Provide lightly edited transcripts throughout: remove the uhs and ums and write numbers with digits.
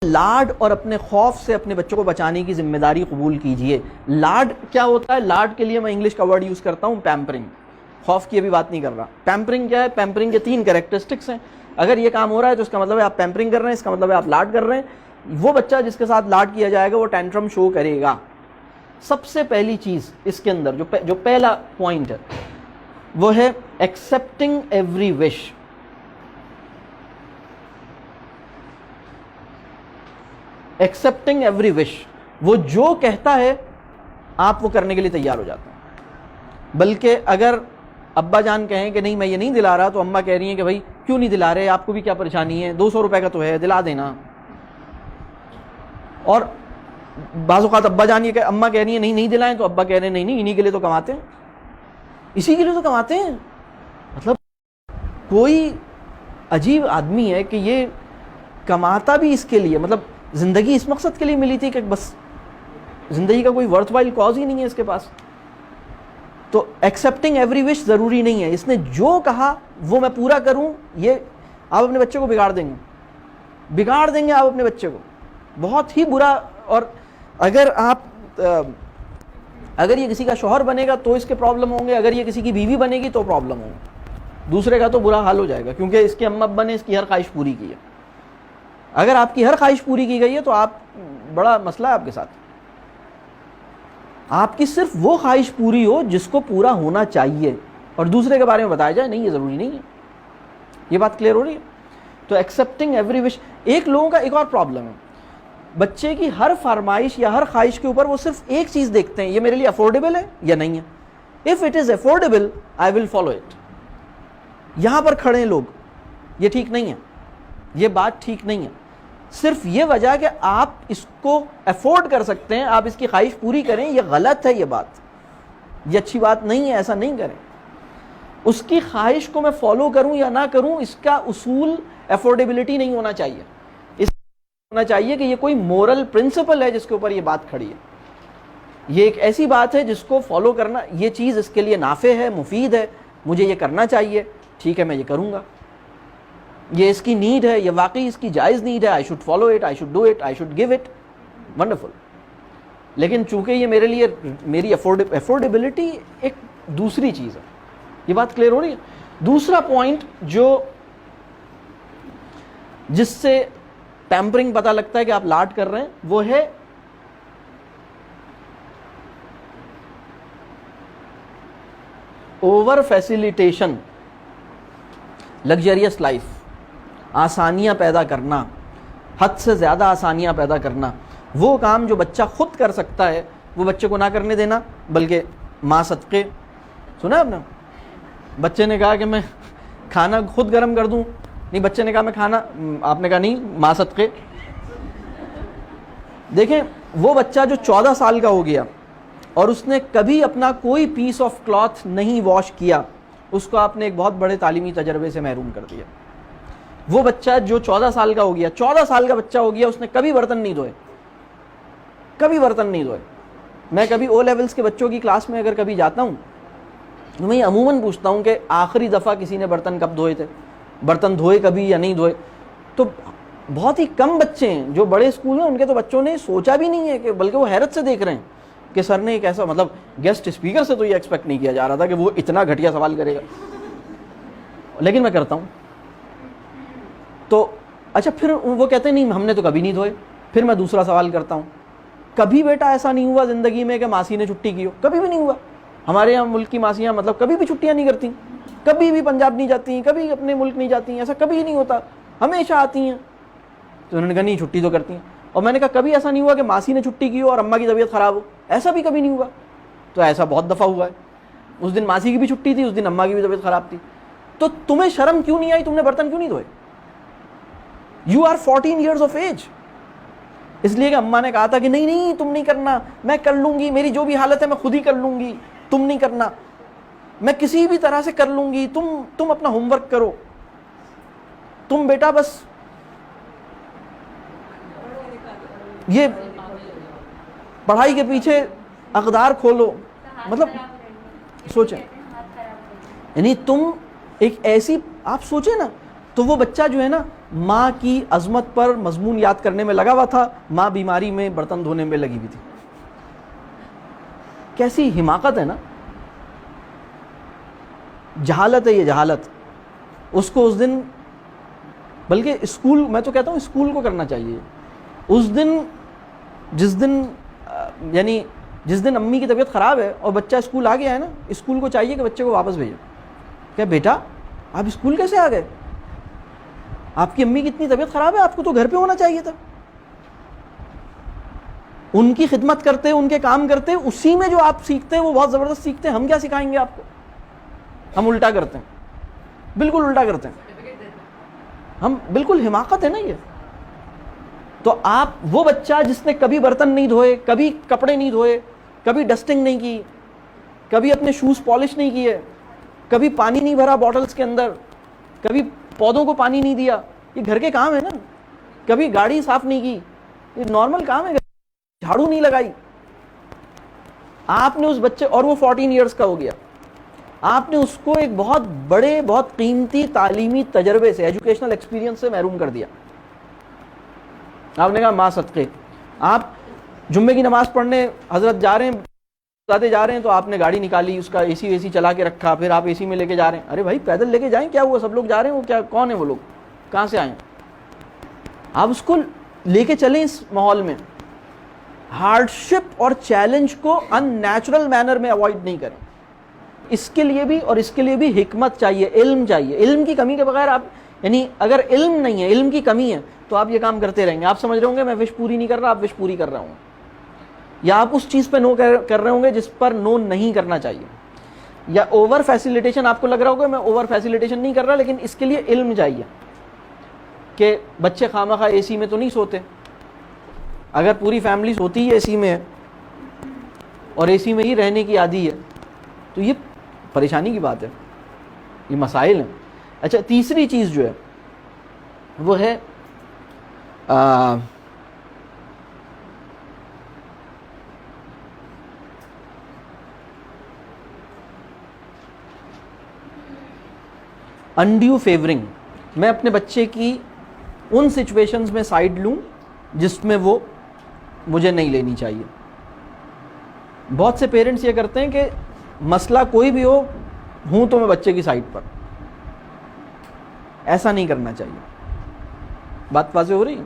لاڈ اور اپنے خوف سے اپنے بچوں کو بچانے کی ذمہ داری قبول کیجئے. لاڈ کیا ہوتا ہے؟ لاڈ کے لیے میں انگلش کا ورڈ یوز کرتا ہوں پیمپرنگ. خوف کی ابھی بات نہیں کر رہا. پیمپرنگ کیا ہے؟ پیمپرنگ کے 3 کریکٹرسٹکس ہیں. اگر یہ کام ہو رہا ہے تو اس کا مطلب ہے آپ پیمپرنگ کر رہے ہیں, اس کا مطلب ہے آپ لاڈ کر رہے ہیں. وہ بچہ جس کے ساتھ لاڈ کیا جائے گا وہ ٹینٹرم شو کرے گا. سب سے پہلی چیز اس کے اندر جو پہلا پوائنٹ ہے وہ ہے ایکسپٹنگ ایوری وش. ایکسپٹنگ ایوری وش, وہ جو کہتا ہے آپ وہ کرنے کے لیے تیار ہو جاتے ہیں. بلکہ اگر ابا جان کہیں کہ نہیں میں یہ نہیں دلا رہا تو اماں کہہ رہی ہیں کہ بھائی کیوں نہیں دلا رہے, آپ کو بھی کیا پریشانی ہے, 200 روپے کا تو ہے, دلا دینا. اور بعض اوقات ابا جان یہ کہ اماں کہہ رہی ہیں نہیں دلائیں, تو ابا کہہ رہے ہیں نہیں انہی کے لیے تو کماتے ہیں, اسی کے لیے تو کماتے ہیں. مطلب کوئی عجیب آدمی ہے کہ یہ کماتا بھی اس کے لیے, مطلب زندگی اس مقصد کے لیے ملی تھی کہ بس زندگی کا کوئی ورتھ وائل کاز ہی نہیں ہے اس کے پاس. تو ایکسیپٹنگ ایوری وش ضروری نہیں ہے. اس نے جو کہا وہ میں پورا کروں, یہ آپ اپنے بچے کو بگاڑ دیں گے آپ اپنے بچے کو بہت ہی برا. اور اگر یہ کسی کا شوہر بنے گا تو اس کے پرابلم ہوں گے, اگر یہ کسی کی بیوی بنے گی تو پرابلم ہوں گے, دوسرے کا تو برا حال ہو جائے گا, کیونکہ اس کے اماں ابا نے اس کی ہر خواہش پوری کی ہے. اگر آپ کی ہر خواہش پوری کی گئی ہے تو آپ بڑا مسئلہ ہے آپ کے ساتھ. آپ کی صرف وہ خواہش پوری ہو جس کو پورا ہونا چاہیے, اور دوسرے کے بارے میں بتایا جائے نہیں یہ ضروری نہیں ہے. یہ بات کلیئر ہو رہی ہے؟ تو ایکسیپٹنگ ایوری وش. ایک لوگوں کا ایک اور پرابلم ہے, بچے کی ہر فرمائش یا ہر خواہش کے اوپر وہ صرف ایک چیز دیکھتے ہیں, یہ میرے لیے افورڈیبل ہے یا نہیں ہے. If it is affordable I will follow it. یہاں پر کھڑے ہیں لوگ, یہ ٹھیک نہیں ہے, یہ بات ٹھیک نہیں ہے. صرف یہ وجہ کہ آپ اس کو افورڈ کر سکتے ہیں, آپ اس کی خواہش پوری کریں, یہ غلط ہے. یہ بات یہ اچھی بات نہیں ہے, ایسا نہیں کریں. اس کی خواہش کو میں فالو کروں یا نہ کروں, اس کا اصول افورڈیبلٹی نہیں ہونا چاہیے. اس ہونا چاہیے کہ یہ کوئی مورل پرنسپل ہے جس کے اوپر یہ بات کھڑی ہے. یہ ایک ایسی بات ہے جس کو فالو کرنا, یہ چیز اس کے لیے نافع ہے, مفید ہے, مجھے یہ کرنا چاہیے, ٹھیک ہے میں یہ کروں گا. یہ اس کی نیڈ ہے, یہ واقعی اس کی جائز نیڈ ہے, I should follow it, I should do it, I should give it, wonderful. لیکن چونکہ یہ میرے لیے میری افورڈیبلٹی ایک دوسری چیز ہے. یہ بات کلیئر ہو رہی ہے؟ دوسرا پوائنٹ جس سے پیمپرنگ پتہ لگتا ہے کہ آپ لاڈ کر رہے ہیں وہ ہے اوور فیسیلیٹیشن. لگژریس لائف, آسانیاں پیدا کرنا, حد سے زیادہ آسانیاں پیدا کرنا. وہ کام جو بچہ خود کر سکتا ہے وہ بچے کو نہ کرنے دینا, بلکہ ماں صدقے. سنا آپ نے, بچے نے کہا کہ میں کھانا خود گرم کر دوں, نہیں بچے نے کہا میں کھانا, آپ نے کہا نہیں ماں صدقے. دیکھیں وہ بچہ جو 14 سال کا ہو گیا اور اس نے کبھی اپنا کوئی پیس آف کلاتھ نہیں واش کیا, اس کو آپ نے ایک بہت بڑے تعلیمی تجربے سے محروم کر دیا. وہ بچہ جو 14 سال کا ہو گیا, 14 سال کا بچہ ہو گیا, اس نے کبھی برتن نہیں دھوئے, کبھی برتن نہیں دھوئے. میں کبھی او لیولز کے بچوں کی کلاس میں اگر کبھی جاتا ہوں تو میں عموماً پوچھتا ہوں کہ آخری دفعہ کسی نے برتن کب دھوئے تھے, برتن دھوئے کبھی یا نہیں دھوئے. تو بہت ہی کم بچے ہیں جو بڑے اسکول ہیں ان کے تو بچوں نے سوچا بھی نہیں ہے, کہ بلکہ وہ حیرت سے دیکھ رہے ہیں کہ سر نے ایک ایسا, مطلب گیسٹ اسپیکر سے تو یہ ایکسپیکٹ نہیں کیا جا رہا تھا کہ وہ اتنا گھٹیا سوال کرے گا, لیکن میں کرتا ہوں. تو اچھا پھر وہ کہتے ہیں نہیں ہم نے تو کبھی نہیں دھوئے. پھر میں دوسرا سوال کرتا ہوں, کبھی بیٹا ایسا نہیں ہوا زندگی میں کہ ماسی نے چھٹی کی ہو؟ کبھی بھی نہیں ہوا. ہمارے یہاں ملک کی ماسیاں مطلب کبھی بھی چھٹیاں نہیں کرتی, کبھی بھی پنجاب نہیں جاتی, کبھی اپنے ملک نہیں جاتی, ایسا کبھی نہیں ہوتا, ہمیشہ آتی ہیں. تو انہوں نے کہا نہیں چھٹی تو کرتی ہیں. اور میں نے کہا کبھی ایسا نہیں ہوا کہ ماسی نے چھٹی کی ہو اور اماں کی طبیعت خراب ہو؟ ایسا بھی کبھی نہیں ہوا. تو ایسا بہت دفعہ ہوا ہے, اس دن ماسی کی بھی چھٹی تھی, اس دن اماں کی بھی طبیعت خراب تھی. تو تمہیں شرم کیوں نہیں آئی, تم نے برتن کیوں نہیں دھوئے؟ You are 14 years of age. اس لیے کہ اماں نے کہا تھا کہ نہیں تم نہیں کرنا, میں کر لوں گی, میری جو بھی حالت ہے میں خود ہی کر لوں گی, تم نہیں کرنا, میں کسی بھی طرح سے کر لوں گی, تم اپنا ہوم ورک کرو, تم بیٹا بس یہ پڑھائی کے پیچھے اقدار کھولو. مطلب سوچیں, یعنی تم ایک ایسی, آپ سوچیں نا, تو وہ بچہ جو ہے نا ماں کی عظمت پر مضمون یاد کرنے میں لگا ہوا تھا، ماں بیماری میں برتن دھونے میں لگی ہوئی تھی. کیسی حماقت ہے نا، جہالت ہے یہ، جہالت. اس کو اس دن، بلکہ اسکول، میں تو کہتا ہوں اسکول کو کرنا چاہیے. اس دن جس دن امی کی طبیعت خراب ہے اور بچہ اسکول آ گیا ہے نا، اسکول کو چاہیے کہ بچے کو واپس بھیجو. کہ بیٹا آپ اسکول کیسے آ گئے؟ آپ کی امی کی اتنی طبیعت خراب ہے، آپ کو تو گھر پہ ہونا چاہیے تھا. ان کی خدمت کرتے، ان کے کام کرتے، اسی میں جو آپ سیکھتے ہیں وہ بہت زبردست سیکھتے ہیں. ہم کیا سکھائیں گے آپ کو؟ ہم الٹا کرتے ہیں، بالکل الٹا کرتے ہیں ہم. بالکل حماقت ہے نا یہ. تو آپ وہ بچہ جس نے کبھی برتن نہیں دھوئے، کبھی کپڑے نہیں دھوئے، کبھی ڈسٹنگ نہیں کی، کبھی اپنے شوز پالش نہیں کیے، کبھی پانی نہیں بھرا بوٹلز کے اندر، کبھی پودوں کو پانی نہیں دیا، یہ گھر کے کام ہے نا. کبھی گاڑی صاف نہیں کی، یہ نارمل کام ہے. جھاڑو نہیں لگائی، آپ نے اس بچے، اور وہ 14 ایئرس کا ہو گیا، آپ نے اس کو ایک بہت بڑے، بہت قیمتی تعلیمی تجربے سے، ایجوکیشنل ایکسپیرینس سے محروم کر دیا. آپ نے کہا ماں صدقے. آپ جمعے کی نماز پڑھنے حضرت جا رہے ہیں، جا رہے ہیں، تو آپ نے گاڑی نکالی، اس کا اے سی ویسی چلا کے رکھا، پھر آپ اے سی میں لے کے جا رہے ہیں. ارے بھائی پیدل لے کے جائیں، کیا ہوا؟ سب لوگ جا رہے ہیں، وہ کیا، کون ہے وہ لوگ، کہاں سے آئے ہیں؟ آپ اس کو لے کے چلیں اس ماحول میں. ہارڈ شپ اور چیلنج کو ان نیچرل مینر میں اوائڈ نہیں کریں. اس کے لیے بھی، اور اس کے لیے بھی حکمت چاہیے، علم چاہیے. علم کی کمی کے بغیر آپ، یعنی اگر علم نہیں ہے، علم کی کمی ہے، تو آپ یہ کام کرتے رہیں گے. آپ سمجھ رہے ہوں گے میں وش پوری نہیں کر رہا، آپ وش پوری کر رہا ہوں، یا آپ اس چیز پہ نو کر رہے ہوں گے جس پر نو نہیں کرنا چاہیے. یا اوور فیسیلیٹیشن، آپ کو لگ رہا ہوگا میں اوور فیسیلیٹیشن نہیں کر رہا، لیکن اس کے لیے علم چاہیے کہ بچے خواہ مخواہ اے سی میں تو نہیں سوتے. اگر پوری فیملی سوتی ہے اے سی میں اور اے سی میں ہی رہنے کی عادی ہے، تو یہ پریشانی کی بات ہے، یہ مسائل ہیں. اچھا، تیسری چیز جو ہے وہ ہے انڈیو فیورنگ. میں اپنے بچے کی ان سچویشنز میں سائڈ لوں جس میں وہ مجھے نہیں لینی چاہیے. بہت سے پیرنٹس یہ کرتے ہیں کہ مسئلہ کوئی بھی ہوں تو میں بچے کی سائڈ پر. ایسا نہیں کرنا چاہیے. بات واضح ہو رہی ہے؟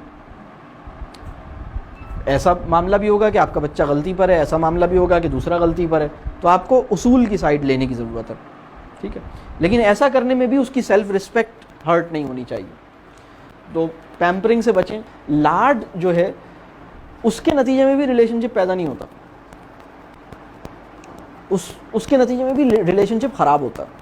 ایسا معاملہ بھی ہوگا کہ آپ کا بچہ غلطی پر ہے، ایسا معاملہ بھی ہوگا کہ دوسرا غلطی پر ہے، تو آپ کو اصول کی سائڈ لینے کی ضرورت ہے. ٹھیک ہے، لیکن ایسا کرنے میں بھی اس کی سیلف رسپیکٹ ہرٹ نہیں ہونی چاہیے. تو پیمپرنگ سے بچیں. لاڈ جو ہے اس کے نتیجے میں بھی ریلیشن شپ پیدا نہیں ہوتا، اس کے نتیجے میں بھی ریلیشن شپ خراب ہوتا ہے.